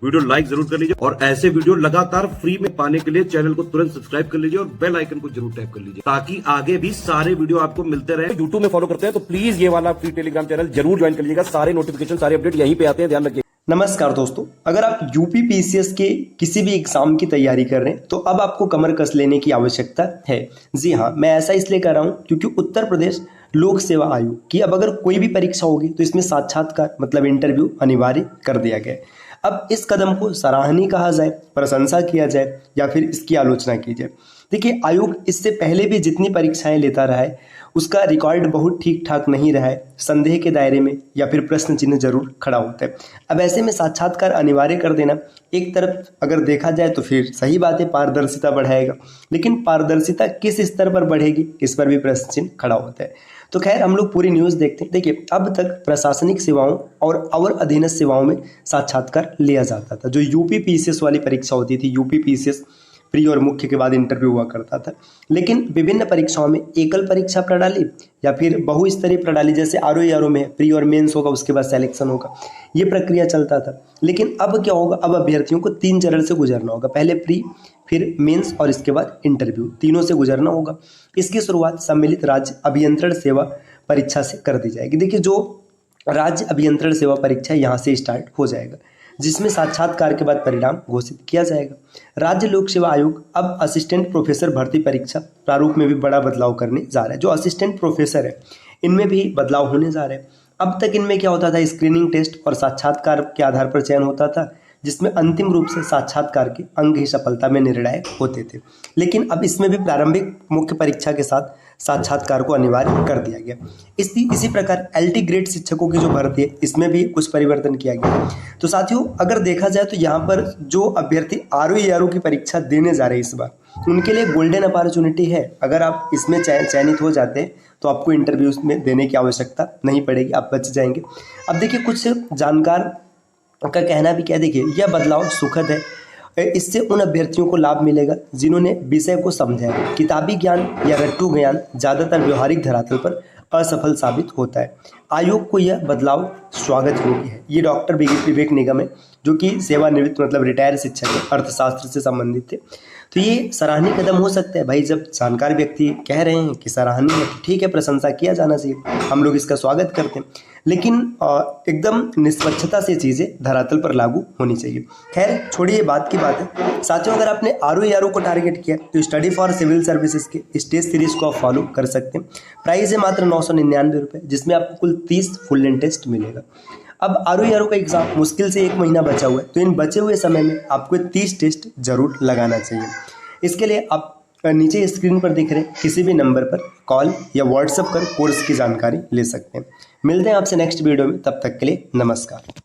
Video like जरूर कर लीजिए और ऐसे वीडियो लगातार फ्री में पाने के लिए चैनल को तुरंत सब्सक्राइब कर लीजिए और बेल आइकन को जरूर टैप कर लीजिए ताकि आगे भी सारे वीडियो आपको मिलते रहे। यूट्यूब में फॉलो करते हैं तो प्लीज ये वाला फ्री टेलीग्राम चैनल जरूर ज्वाइन कर लीजिएगा। सारे नोटिफिकेशन सारे अपडेट यहीं पे आते हैं, ध्यान रखिए। नमस्कार दोस्तों, अगर आप यूपी पीसीएस के किसी भी एग्जाम की तैयारी कर रहे हैं तो अब आपको कमर कस लेने की आवश्यकता है। जी हाँ, मैं ऐसा इसलिए कर रहा हूं क्योंकि उत्तर प्रदेश लोक सेवा आयोग की अब अगर कोई भी परीक्षा होगी तो इसमें साक्षात्कार मतलब इंटरव्यू अनिवार्य कर दिया गया है। अब इस कदम को सराहनीय कहा जाए, प्रशंसा किया जाए या फिर इसकी आलोचना की जाए। देखिए, आयोग इससे पहले भी जितनी परीक्षाएं लेता रहा है उसका रिकॉर्ड बहुत ठीक ठाक नहीं रहा है, संदेह के दायरे में या फिर प्रश्न चिन्ह जरूर खड़ा होता है। अब ऐसे में साक्षात्कार अनिवार्य कर देना एक तरफ अगर देखा जाए तो फिर सही बात है, पारदर्शिता बढ़ाएगा, लेकिन पारदर्शिता किस स्तर पर बढ़ेगी इस पर भी प्रश्न चिन्ह खड़ा होता है। तो खैर, हम लोग पूरी न्यूज़ देखते हैं। देखिए, अब तक प्रशासनिक सेवाओं और अधीनस्थ सेवाओं में साक्षात्कार लिया जाता था। जो यूपी पीसीएस वाली परीक्षा होती थी, यूपी पीसीएस प्री और मुख्य के बाद इंटरव्यू हुआ करता था, लेकिन विभिन्न परीक्षाओं में एकल परीक्षा प्रणाली या फिर बहुस्तरीय प्रणाली, जैसे आरओ में प्री और मेंस होगा, उसके बाद सिलेक्शन होगा, ये प्रक्रिया चलता था। लेकिन अब क्या होगा, अब अभ्यर्थियों को 3 चरण से गुजरना होगा। पहले प्री, फिर मेंस और इसके बाद इंटरव्यू, तीनों से गुजरना होगा। इसकी शुरुआत सम्मिलित राज्य अभियंत्रण सेवा परीक्षा से कर दी जाएगी। देखिए, जो राज्य अभियंत्रण सेवा परीक्षा यहाँ से स्टार्ट हो जाएगा, जिसमें साक्षात्कार के बाद परिणाम घोषित किया जाएगा। राज्य लोक सेवा आयोग अब असिस्टेंट प्रोफेसर भर्ती परीक्षा प्रारूप में भी बड़ा बदलाव करने जा रहा है। जो असिस्टेंट प्रोफेसर है इनमें भी बदलाव होने जा रहे हैं। अब तक इनमें क्या होता था, स्क्रीनिंग टेस्ट और साक्षात्कार के आधार पर चयन होता था, जिसमें अंतिम रूप से साक्षात्कार के अंक ही सफलता में निर्णायक होते थे। लेकिन अब इसमें भी प्रारंभिक मुख्य परीक्षा के साथ साक्षात्कार को अनिवार्य कर दिया गया। इसी प्रकार एलटी ग्रेड शिक्षकों की जो भर्ती है इसमें भी कुछ परिवर्तन किया गया। तो साथियों, अगर देखा जाए तो यहाँ पर जो अभ्यर्थी आरओ की परीक्षा देने जा रहे हैं इस बार, उनके लिए गोल्डन अपॉर्चुनिटी है। अगर आप इसमें चयनित हो जाते हैं तो आपको इंटरव्यूज में देने की आवश्यकता नहीं पड़ेगी, आप बच जाएंगे। अब देखिए, कुछ जानकार का कहना भी क्या, देखिए यह बदलाव सुखद है। इससे उन अभ्यर्थियों को लाभ मिलेगा जिन्होंने विषय को समझा है। किताबी ज्ञान या रट्टू ज्ञान ज़्यादातर व्यवहारिक धरातल पर असफल साबित होता है। आयोग को यह बदलाव स्वागत योग्य है। ये डॉक्टर विवेक निगम है, जो कि सेवानिवृत्त मतलब रिटायर शिक्षक है, अर्थशास्त्र से संबंधित थे। तो ये सराहनीय कदम हो सकता है भाई। जब जानकार व्यक्ति कह रहे हैं कि सराहनीय है, ठीक है, प्रशंसा किया जाना चाहिए, हम लोग इसका स्वागत करते हैं। लेकिन एकदम निष्पक्षता से चीज़ें धरातल पर लागू होनी चाहिए। खैर छोड़िए, बात की बात है। साथियों, अगर आपने आरओ को टारगेट किया तो स्टडी फॉर सिविल सर्विसेज के स्टेज सीरीज को आप फॉलो कर सकते हैं। प्राइस है मात्र 999 रुपये, जिसमें आपको कुल 30 फुल लेंथ टेस्ट मिलेगा। अब आरओ का एग्जाम मुश्किल से 1 महीना बचा हुआ है, तो इन बचे हुए समय में आपको 30 टेस्ट जरूर लगाना चाहिए। इसके लिए आप नीचे स्क्रीन पर दिख रहे किसी भी नंबर पर कॉल या व्हाट्सएप कर कोर्स की जानकारी ले सकते हैं। मिलते हैं आपसे नेक्स्ट वीडियो में, तब तक के लिए नमस्कार।